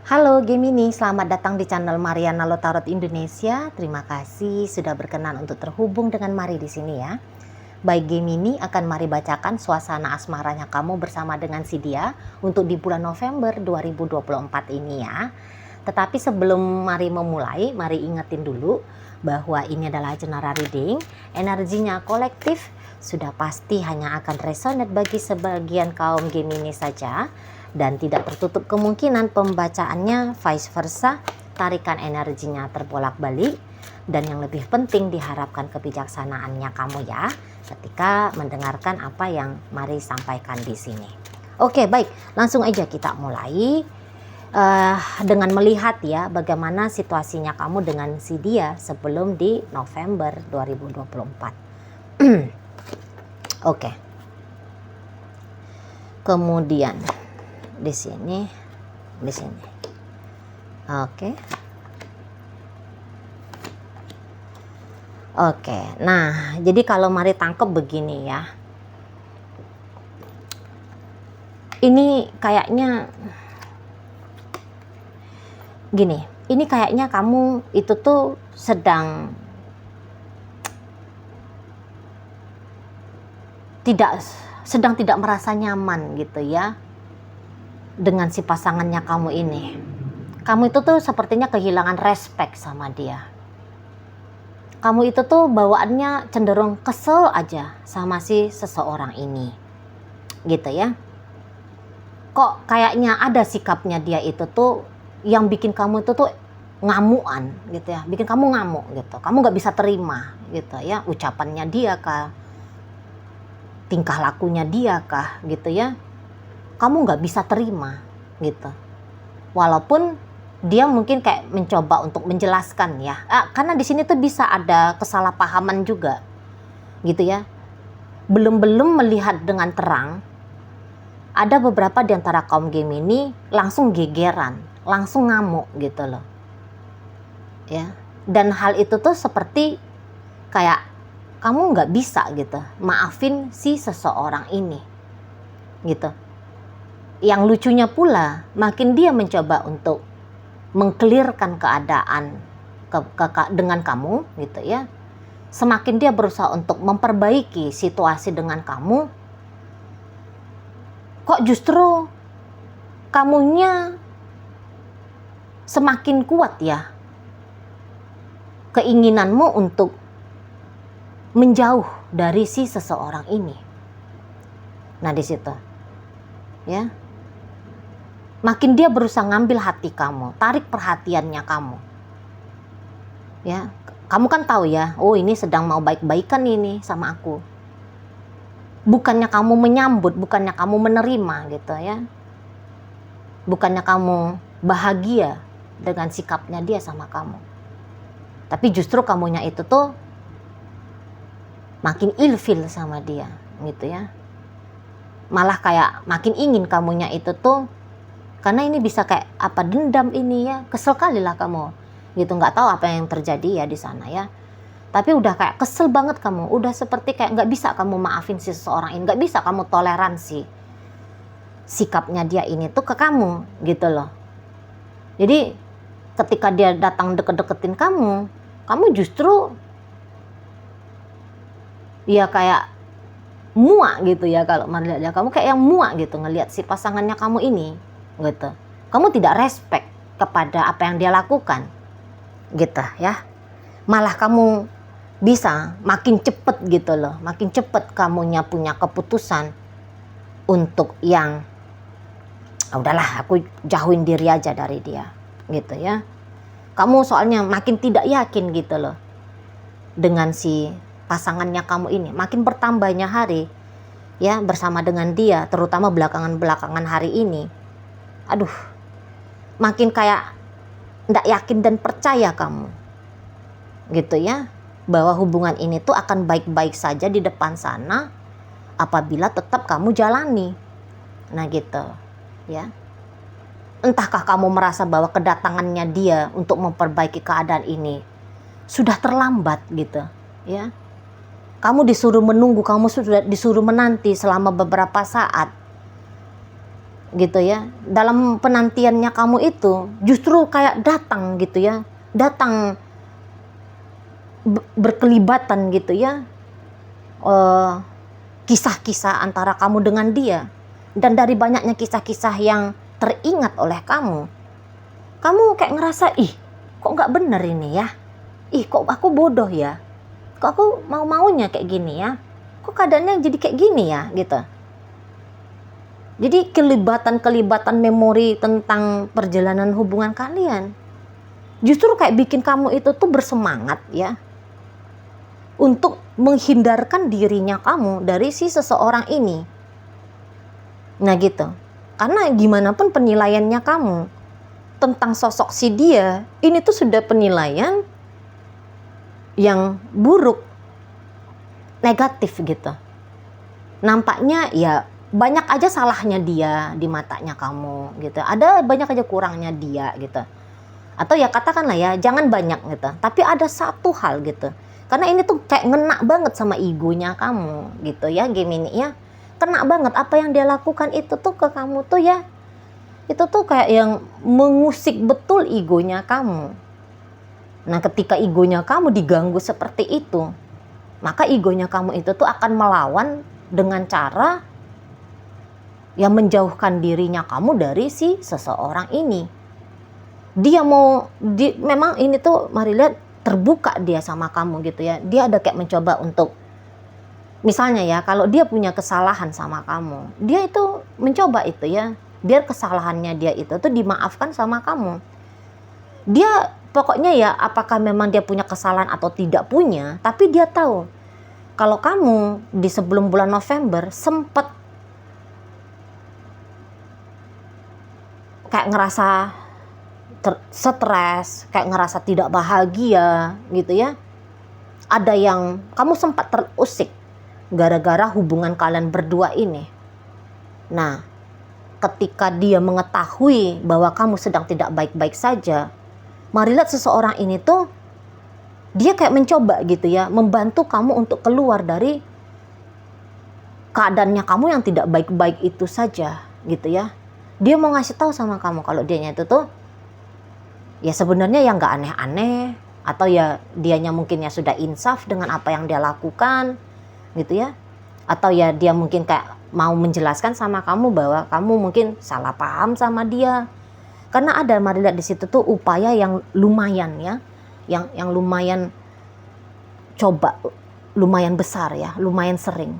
Halo Gemini, selamat datang di channel Mariana Lotarot Indonesia. Terima kasih sudah berkenan untuk terhubung dengan Mari di sini ya. Baik Gemini, akan Mari bacakan suasana asmaranya kamu bersama dengan si dia untuk di bulan November 2024 ini ya. Tetapi sebelum Mari memulai, Mari ingetin dulu bahwa ini adalah general reading. Energinya kolektif, sudah pasti hanya akan resonate bagi sebagian kaum Gemini saja. Dan tidak tertutup kemungkinan pembacaannya vice versa, tarikan energinya terbolak-balik. Dan yang lebih penting diharapkan kebijaksanaannya kamu ya ketika mendengarkan apa yang Mari sampaikan di sini. Oke, baik, langsung aja kita mulai dengan melihat ya bagaimana situasinya kamu dengan si dia sebelum di November 2024. Oke. Kemudian di sini. Oke, nah jadi kalau Mari tangkep begini ya, ini kayaknya gini, ini kayaknya kamu itu tuh sedang tidak merasa nyaman gitu ya dengan si pasangannya kamu ini. Kamu itu tuh sepertinya kehilangan respect sama dia. Kamu itu tuh bawaannya cenderung kesel aja sama si seseorang ini. Gitu ya. Kok kayaknya ada sikapnya dia itu tuh yang bikin kamu itu tuh ngamuan gitu ya. Bikin kamu ngamuk gitu. Kamu gak bisa terima gitu ya. Ucapannya dia kah, tingkah lakunya dia kah gitu ya. Kamu nggak bisa terima gitu, walaupun dia mungkin kayak mencoba untuk menjelaskan ya, karena di sini tuh bisa ada kesalahpahaman juga gitu ya, belum melihat dengan terang. Ada beberapa di antara kaum Gemini langsung gegeran, langsung ngamuk gitu loh ya, dan hal itu tuh seperti kayak kamu nggak bisa gitu maafin si seseorang ini gitu. Yang lucunya pula, makin dia mencoba untuk mengklirkan keadaan dengan kamu gitu ya, semakin dia berusaha untuk memperbaiki situasi dengan kamu, kok justru kamunya semakin kuat ya keinginanmu untuk menjauh dari si seseorang ini. Nah di situ ya, makin dia berusaha ngambil hati kamu, tarik perhatiannya kamu. Ya, kamu kan tahu ya, oh ini sedang mau baik-baikan ini sama aku. Bukannya kamu menyambut, bukannya kamu menerima gitu ya. Bukannya kamu bahagia dengan sikapnya dia sama kamu. Tapi justru kamunya itu tuh makin ilfil sama dia gitu ya. Malah kayak makin ingin kamunya itu tuh, karena ini bisa kayak apa, dendam ini ya, kesel kali lah kamu gitu, nggak tahu apa yang terjadi ya di sana ya, tapi udah kayak kesel banget kamu, udah seperti kayak nggak bisa kamu maafin si seseorang ini, nggak bisa kamu toleransi sikapnya dia ini tuh ke kamu gitu loh. Jadi ketika dia datang deket-deketin kamu justru ya kayak muak gitu ya, kalau melihat dia kamu kayak yang muak gitu ngelihat si pasangannya kamu ini gitu. Kamu tidak respect kepada apa yang dia lakukan gitu ya. Malah kamu bisa makin cepet gitu loh, makin cepet kamunya punya keputusan untuk yang udahlah aku jauhin diri aja dari dia gitu ya. Kamu soalnya makin tidak yakin gitu loh dengan si pasangannya kamu ini, makin bertambahnya hari ya bersama dengan dia, terutama belakangan hari ini. Aduh, makin kayak nggak yakin dan percaya kamu gitu ya, bahwa hubungan ini tuh akan baik-baik saja di depan sana apabila tetap kamu jalani. Nah gitu ya. Entahkah kamu merasa bahwa kedatangannya dia untuk memperbaiki keadaan ini sudah terlambat gitu ya. Kamu disuruh menunggu, kamu sudah disuruh menanti selama beberapa saat. gitu ya. Dalam penantiannya kamu itu justru kayak datang gitu ya, datang berkelibatan gitu ya, kisah-kisah antara kamu dengan dia. Dan dari banyaknya kisah-kisah yang teringat oleh kamu kayak ngerasa, ih kok nggak bener ini ya, ih kok aku bodoh ya, kok aku mau-maunya kayak gini ya, kok keadaannya jadi kayak gini ya gitu. Jadi kelibatan memori tentang perjalanan hubungan kalian justru kayak bikin kamu itu tuh bersemangat ya untuk menghindarkan dirinya kamu dari si seseorang ini. Nah gitu. Karena gimana pun penilaiannya kamu tentang sosok si dia, ini tuh sudah penilaian yang buruk, negatif gitu. Nampaknya ya banyak aja salahnya dia di matanya kamu gitu. Ada banyak aja kurangnya dia gitu. Atau ya katakanlah ya, jangan banyak gitu, tapi ada satu hal gitu. Karena ini tuh kayak ngena banget sama egonya kamu gitu ya, Gemini ya. Kena banget apa yang dia lakukan itu tuh ke kamu tuh ya. Itu tuh kayak yang mengusik betul egonya kamu. Nah, ketika egonya kamu diganggu seperti itu, maka egonya kamu itu tuh akan melawan dengan cara yang menjauhkan dirinya kamu dari si seseorang ini. Dia memang ini tuh mari lihat terbuka dia sama kamu gitu ya. Dia ada kayak mencoba untuk, misalnya ya, kalau dia punya kesalahan sama kamu, dia itu mencoba itu ya, biar kesalahannya dia itu tuh dimaafkan sama kamu. Dia pokoknya ya, apakah memang dia punya kesalahan atau tidak punya, tapi dia tahu kalau kamu di sebelum bulan November sempat kayak ngerasa stres, kayak ngerasa tidak bahagia gitu ya. Ada yang kamu sempat terusik gara-gara hubungan kalian berdua ini. Nah, ketika dia mengetahui bahwa kamu sedang tidak baik-baik saja, mari lihat seseorang ini tuh dia kayak mencoba gitu ya, membantu kamu untuk keluar dari keadaannya kamu yang tidak baik-baik itu saja gitu ya. Dia mau ngasih tahu sama kamu kalau dianya itu tuh ya sebenarnya yang nggak aneh-aneh, atau ya dianya mungkin ya sudah insaf dengan apa yang dia lakukan gitu ya, atau ya dia mungkin kayak mau menjelaskan sama kamu bahwa kamu mungkin salah paham sama dia. Karena ada, mari lihat di situ tuh upaya yang lumayan ya, yang lumayan coba, lumayan besar ya, lumayan sering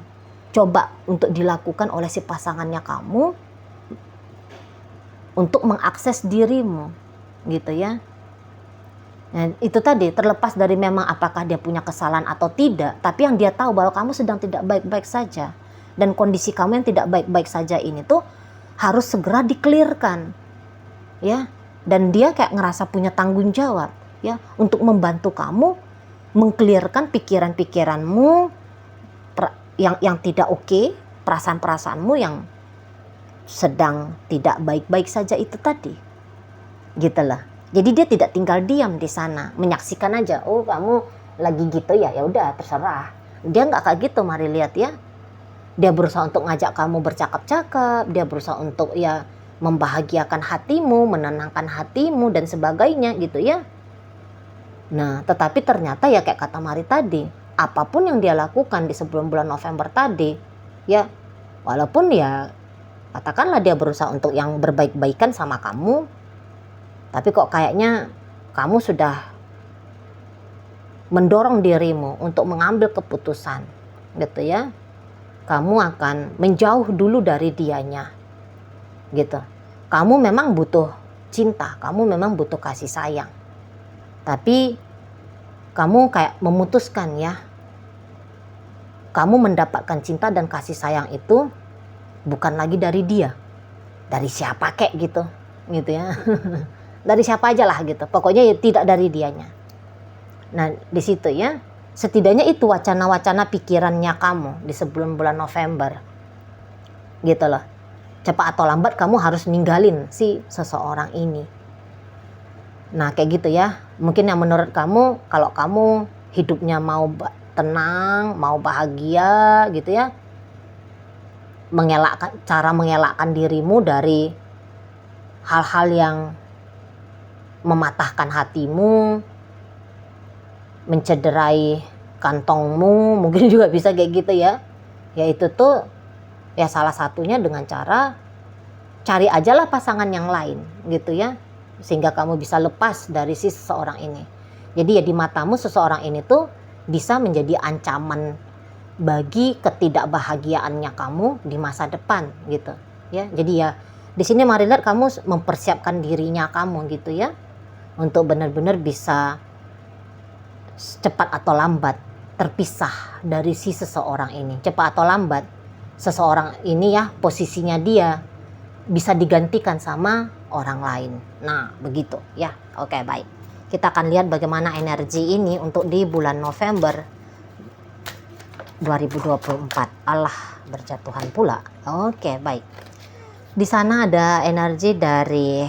coba untuk dilakukan oleh si pasangannya kamu untuk mengakses dirimu gitu ya. Nah, itu tadi terlepas dari memang apakah dia punya kesalahan atau tidak, tapi yang dia tahu bahwa kamu sedang tidak baik-baik saja, dan kondisi kamu yang tidak baik-baik saja ini tuh harus segera dikelirkan ya. Dan dia kayak ngerasa punya tanggung jawab ya untuk membantu kamu mengkelirkan pikiran-pikiranmu yang tidak oke, perasaan-perasaanmu yang sedang tidak baik-baik saja itu tadi. Gitu lah. Jadi dia tidak tinggal diam di sana, menyaksikan aja, oh kamu lagi gitu ya, ya udah terserah. Dia nggak kayak gitu, mari lihat ya. Dia berusaha untuk ngajak kamu bercakap-cakap, dia berusaha untuk ya membahagiakan hatimu, menenangkan hatimu dan sebagainya gitu ya. Nah, tetapi ternyata ya kayak kata Mari tadi, apapun yang dia lakukan di sebelum bulan November tadi, ya walaupun ya katakanlah dia berusaha untuk yang berbaik-baikan sama kamu, tapi kok kayaknya kamu sudah mendorong dirimu untuk mengambil keputusan gitu ya. Kamu akan menjauh dulu dari dianya gitu. Kamu memang butuh cinta, kamu memang butuh kasih sayang. Tapi kamu kayak memutuskan ya, kamu mendapatkan cinta dan kasih sayang itu bukan lagi dari dia, dari siapa kek gitu ya. Dari siapa aja lah gitu, pokoknya ya tidak dari dianya. Nah di situ ya, setidaknya itu wacana-wacana pikirannya kamu di sebelum bulan November gitu loh. Cepat atau lambat kamu harus ninggalin si seseorang ini. Nah kayak gitu ya, mungkin yang menurut kamu, kalau kamu hidupnya mau tenang, mau bahagia gitu ya, cara mengelakkan dirimu dari hal-hal yang mematahkan hatimu, mencederai kantongmu, mungkin juga bisa kayak gitu ya. Yaitu tuh ya salah satunya dengan cara cari ajalah pasangan yang lain gitu ya, sehingga kamu bisa lepas dari si seseorang ini. Jadi ya di matamu seseorang ini tuh bisa menjadi ancaman bagi ketidakbahagiaannya kamu di masa depan gitu ya. Jadi ya di sini mari lihat kamu mempersiapkan dirinya kamu gitu ya, untuk benar-benar bisa cepat atau lambat terpisah dari si seseorang ini. Cepat atau lambat seseorang ini ya, posisinya dia bisa digantikan sama orang lain. Nah begitu ya. Oke, baik, kita akan lihat bagaimana energi ini untuk di bulan November 2024. Allah, berjatuhan pula. Oke, baik. Di sana ada energi dari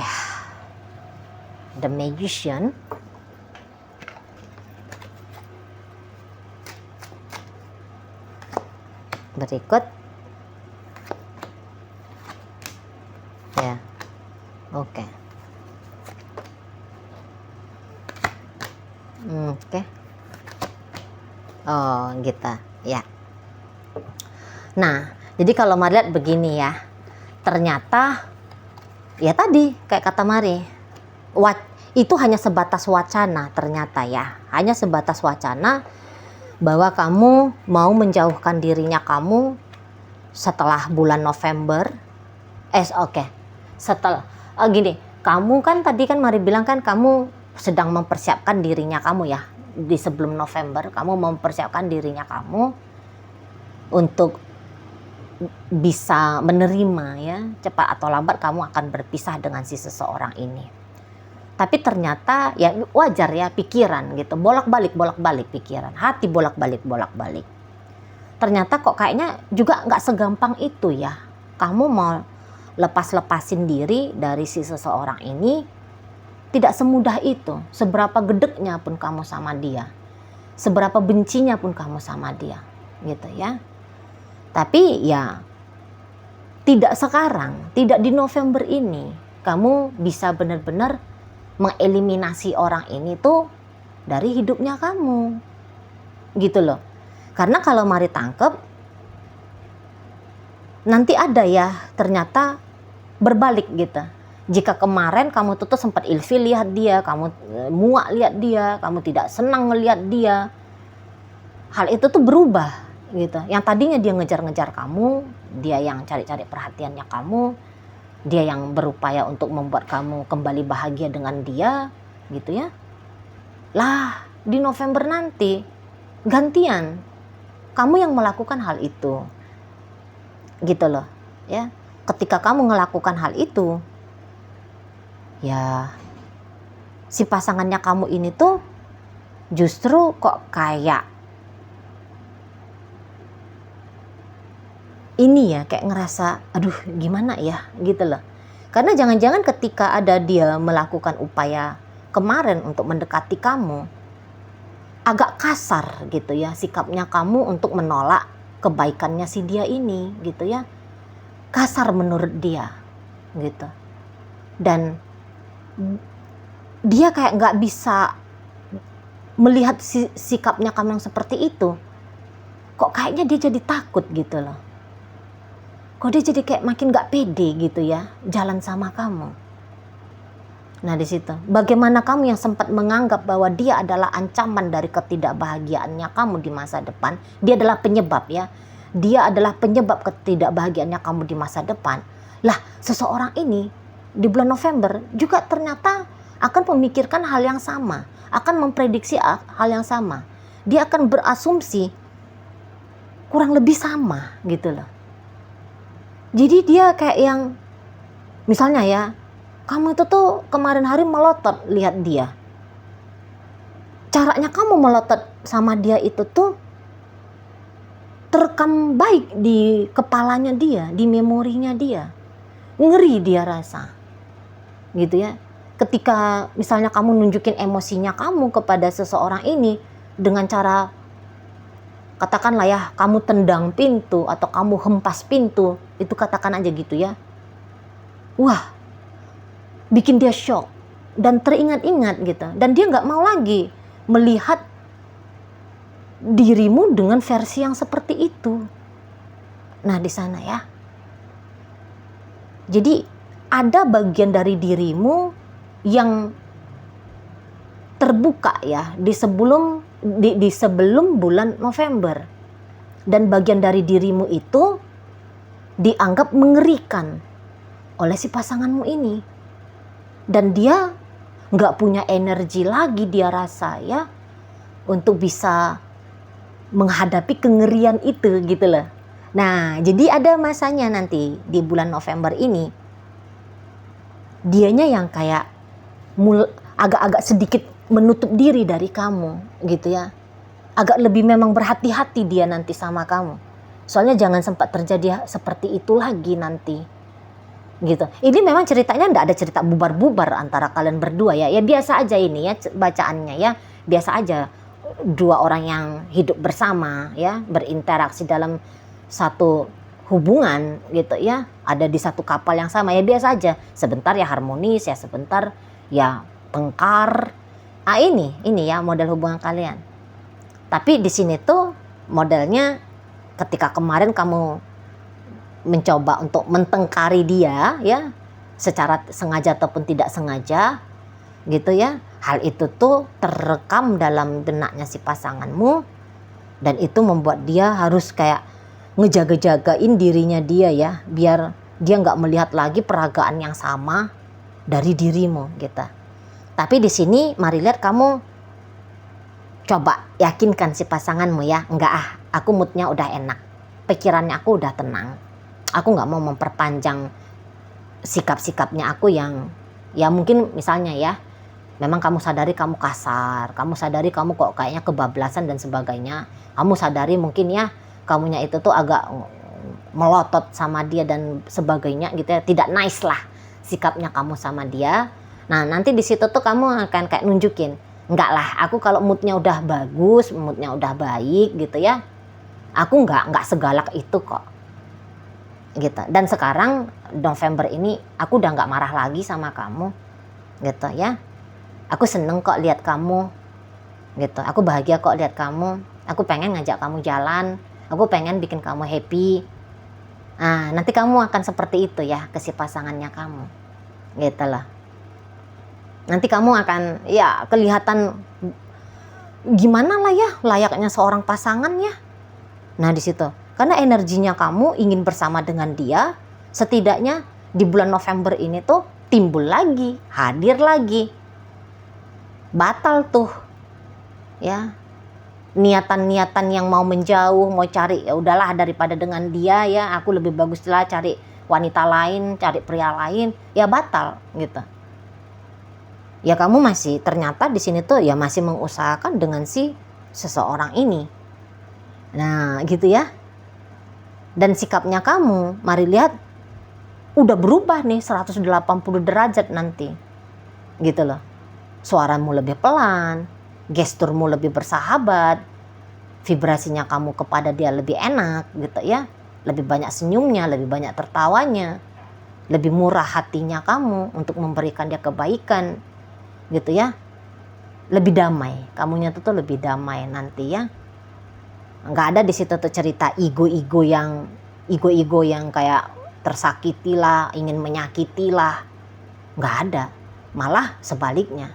The Magician. Berikut. Ya. Oke. Oke. Oh, gitu. Ya. Nah, jadi kalau Mari lihat begini ya. Ternyata ya tadi kayak kata Mari, itu hanya sebatas wacana ternyata ya. Hanya sebatas wacana bahwa kamu mau menjauhkan dirinya kamu setelah bulan November. Setelah gini, kamu kan tadi kan Mari bilang kan kamu sedang mempersiapkan dirinya kamu ya. Di sebelum November kamu mempersiapkan dirinya kamu untuk bisa menerima ya, cepat atau lambat kamu akan berpisah dengan si seseorang ini. Tapi ternyata ya wajar ya, pikiran gitu, bolak-balik pikiran, hati bolak-balik. Ternyata kok kayaknya juga nggak segampang itu ya. Kamu mau lepasin diri dari si seseorang ini, tidak semudah itu. Seberapa gedeknya pun kamu sama dia, seberapa bencinya pun kamu sama dia, gitu ya. Tapi ya tidak sekarang, tidak di November ini kamu bisa benar-benar mengeliminasi orang ini tuh dari hidupnya kamu, gitu loh. Karena kalau Mari tangkep, nanti ada ya ternyata berbalik gitu. Jika kemarin kamu tuh sempat ilfil lihat dia, kamu muak lihat dia, kamu tidak senang melihat dia, hal itu tuh berubah gitu. Yang tadinya dia ngejar-ngejar kamu, dia yang cari-cari perhatiannya kamu, dia yang berupaya untuk membuat kamu kembali bahagia dengan dia, gitu ya. Lah, di November nanti gantian kamu yang melakukan hal itu. Gitu loh, ya. Ketika kamu melakukan hal itu, ya si pasangannya kamu ini tuh justru kok kayak ini ya, kayak ngerasa aduh gimana ya gitu loh. Karena jangan-jangan ketika ada dia melakukan upaya kemarin untuk mendekati kamu, agak kasar gitu ya sikapnya kamu untuk menolak kebaikannya si dia ini gitu ya. Kasar menurut dia gitu. Dan dia kayak nggak bisa melihat sikapnya kamu yang seperti itu. Kok kayaknya dia jadi takut gitu loh. Kok dia jadi kayak makin nggak pede gitu ya jalan sama kamu. Nah di situ, bagaimana kamu yang sempat menganggap bahwa dia adalah ancaman dari ketidakbahagiaannya kamu di masa depan, dia adalah penyebab ya. Dia adalah penyebab ketidakbahagiaannya kamu di masa depan. Lah, seseorang ini di bulan November juga ternyata akan memikirkan hal yang sama, akan memprediksi hal yang sama. Dia akan berasumsi kurang lebih sama gitu loh. Jadi dia kayak yang misalnya ya, kamu itu tuh kemarin hari melotot lihat dia. Caranya kamu melotot sama dia itu tuh terekam baik di kepalanya dia, di memorinya dia. Ngeri dia rasa. Gitu ya. Ketika misalnya kamu nunjukin emosinya kamu kepada seseorang ini dengan cara katakanlah ya, kamu tendang pintu atau kamu hempas pintu, itu katakan aja gitu ya. Wah, bikin dia shock dan teringat-ingat gitu. Dan dia nggak mau lagi melihat dirimu dengan versi yang seperti itu. Nah, di sana ya. Jadi ada bagian dari dirimu yang terbuka ya di sebelum bulan November, dan bagian dari dirimu itu dianggap mengerikan oleh si pasanganmu ini, dan dia nggak punya energi lagi, dia rasa ya, untuk bisa menghadapi kengerian itu gitu loh. Nah, jadi ada masanya nanti di bulan November ini, dianya yang kayak agak-agak sedikit menutup diri dari kamu gitu ya. Agak lebih memang berhati-hati dia nanti sama kamu. Soalnya jangan sempat terjadi seperti itu lagi nanti. Gitu. Ini memang ceritanya enggak ada cerita bubar-bubar antara kalian berdua ya. Ya biasa aja ini ya bacaannya ya. Biasa aja dua orang yang hidup bersama ya, berinteraksi dalam satu hubungan gitu ya, ada di satu kapal yang sama ya, biasa aja. Sebentar ya harmonis ya, sebentar ya tengkar. Ini ya model hubungan kalian. Tapi di sini tuh modelnya ketika kemarin kamu mencoba untuk mentengkari dia ya, secara sengaja ataupun tidak sengaja gitu ya, hal itu tuh terekam dalam benaknya si pasanganmu, dan itu membuat dia harus kayak ngejaga-jagain dirinya dia ya, biar dia nggak melihat lagi peragaan yang sama dari dirimu gitu. Tapi di sini mari lihat, kamu coba yakinkan si pasanganmu ya, enggak aku moodnya udah enak, pikirannya aku udah tenang, aku nggak mau memperpanjang sikap-sikapnya aku yang ya mungkin misalnya ya, memang kamu sadari kamu kasar, kamu sadari kamu kok kayaknya kebablasan dan sebagainya, kamu sadari mungkin ya kamunya itu tuh agak melotot sama dia dan sebagainya gitu ya, tidak nice lah sikapnya kamu sama dia. Nah nanti di situ tuh kamu akan kayak nunjukin, enggak lah, aku kalau moodnya udah bagus, moodnya udah baik gitu ya, aku enggak segalak itu kok gitu. Dan sekarang November ini aku udah enggak marah lagi sama kamu gitu ya, aku seneng kok lihat kamu gitu, aku bahagia kok lihat kamu, aku pengen ngajak kamu jalan, aku pengen bikin kamu happy. Nah nanti kamu akan seperti itu ya ke si pasangannya kamu gitu loh. Nanti kamu akan ya kelihatan gimana lah ya layaknya seorang pasangan ya. Nah di situ karena energinya kamu ingin bersama dengan dia, setidaknya di bulan November ini tuh timbul lagi, hadir lagi, batal tuh ya niatan-niatan yang mau menjauh, mau cari ya udahlah daripada dengan dia ya, aku lebih bagus lah cari wanita lain, cari pria lain, ya batal gitu. Ya kamu masih ternyata di sini tuh ya masih mengusahakan dengan si seseorang ini. Nah gitu ya. Dan sikapnya kamu, mari lihat, udah berubah nih 180 derajat nanti. Gitu loh. Suaramu lebih pelan, gesturmu lebih bersahabat, vibrasinya kamu kepada dia lebih enak gitu ya. Lebih banyak senyumnya, lebih banyak tertawanya, lebih murah hatinya kamu untuk memberikan dia kebaikan gitu ya, lebih damai, kamunya tuh lebih damai nanti ya. Nggak ada di situ tuh cerita ego-ego yang kayak tersakiti lah, ingin menyakiti lah, nggak ada, malah sebaliknya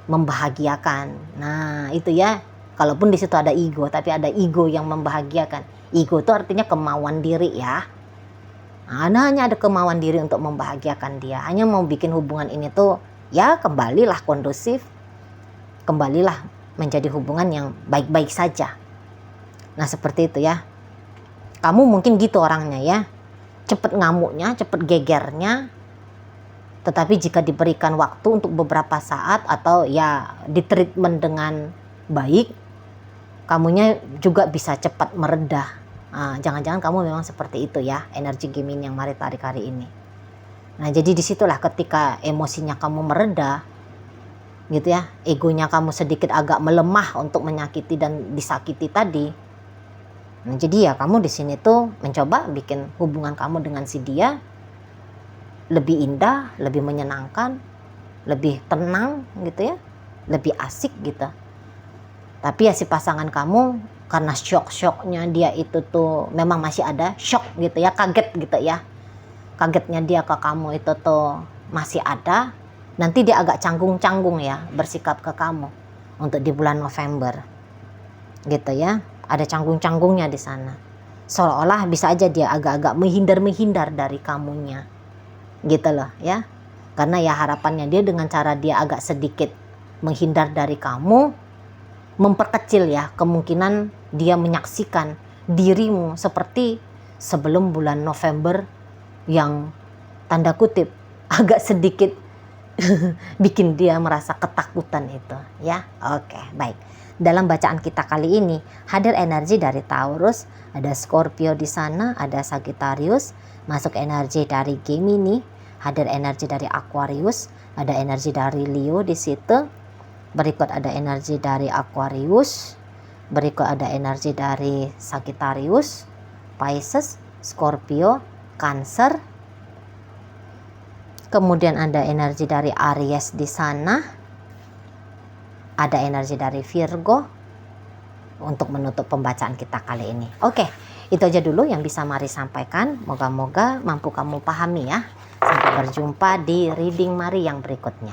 membahagiakan. Nah itu ya, kalaupun di situ ada ego, tapi ada ego yang membahagiakan. Ego itu artinya kemauan diri ya. Nah, hanya ada kemauan diri untuk membahagiakan dia, hanya mau bikin hubungan ini tuh ya kembalilah kondusif, kembalilah menjadi hubungan yang baik-baik saja. Nah seperti itu ya. Kamu mungkin gitu orangnya ya, cepet ngamuknya, cepet gegernya. Tetapi jika diberikan waktu untuk beberapa saat atau ya ditreatment dengan baik, kamunya juga bisa cepat meredah. Nah, jangan-jangan kamu memang seperti itu ya, energi Gemini yang mari tarik hari ini. Nah jadi disitulah ketika emosinya kamu mereda gitu ya, egonya kamu sedikit agak melemah untuk menyakiti dan disakiti tadi, Nah, jadi ya kamu di sini tuh mencoba bikin hubungan kamu dengan si dia lebih indah, lebih menyenangkan, lebih tenang gitu ya, lebih asik gitu. Tapi ya si pasangan kamu karena shock-shocknya dia itu tuh memang masih ada shock gitu ya, kaget gitu ya. Kagetnya dia ke kamu itu tuh masih ada. Nanti dia agak canggung-canggung ya bersikap ke kamu untuk di bulan November. Gitu ya. Ada canggung-canggungnya di sana. Seolah-olah bisa aja dia agak-agak menghindar-menghindar dari kamunya. Gitu loh ya. Karena ya harapannya dia dengan cara dia agak sedikit menghindar dari kamu, memperkecil ya kemungkinan dia menyaksikan dirimu seperti sebelum bulan November yang tanda kutip agak sedikit bikin dia merasa ketakutan itu ya. Oke, baik. Dalam bacaan kita kali ini hadir energi dari Taurus, ada Scorpio di sana, ada Sagittarius, masuk energi dari Gemini, hadir energi dari Aquarius, ada energi dari Leo di situ. Berikut ada energi dari Aquarius, berikut ada energi dari Sagittarius, Pisces, Scorpio, Cancer. Kemudian ada energi dari Aries di sana. Ada energi dari Virgo untuk menutup pembacaan kita kali ini. Oke, itu aja dulu yang bisa Mari sampaikan. Moga-moga mampu kamu pahami ya. Sampai berjumpa di reading Mari yang berikutnya.